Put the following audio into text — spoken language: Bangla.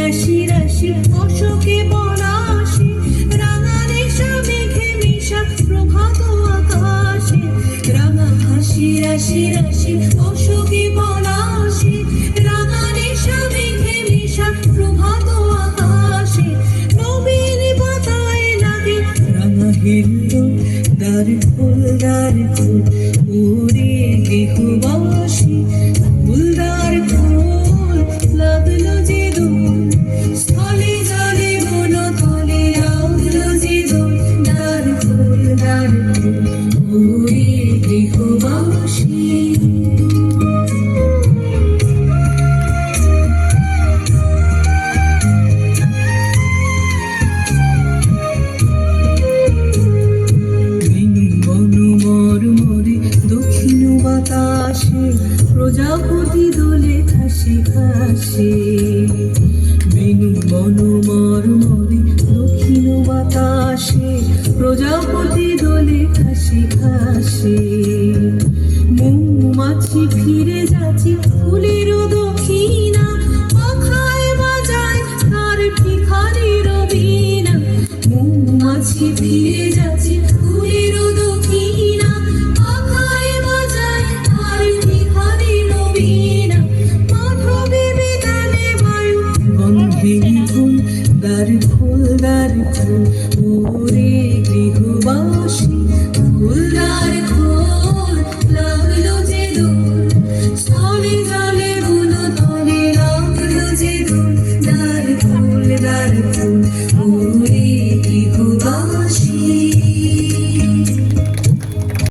রাশি রাশি অশোকে পলাশে, রাঙা রেশা মেঘে মিশা প্রভাত আকাশে। রাঙা হাসি রাশি রাশি অশোকে পলাশে, রাঙা রেশা মেঘে মিশা প্রভাত আকাশে। নবীন পাতায় লাগে রাঙা হিল্লোল, দ্বার ফুল দ্বার ফুল উড়ে গৃহবাসী। ফুলদার ফুল লাগলো যে দোল, স্থলে জলে বন তলে লাগলো যে দোল। দ্বার ফুল উড়ে গৃহবাসী। বাতাসে প্রজাপতি দোলে খাসি খাসে। বেনু বন মরমরে দক্ষিণ বাতাসে প্রজাপতি দোলে খাসি খাসে। মৌমাছি ফিরে যাচ্ছে ফুলের দক্ষিণা, পাখায় বাজায় তার ভিখারির বীণা। মৌমাছি ফিরে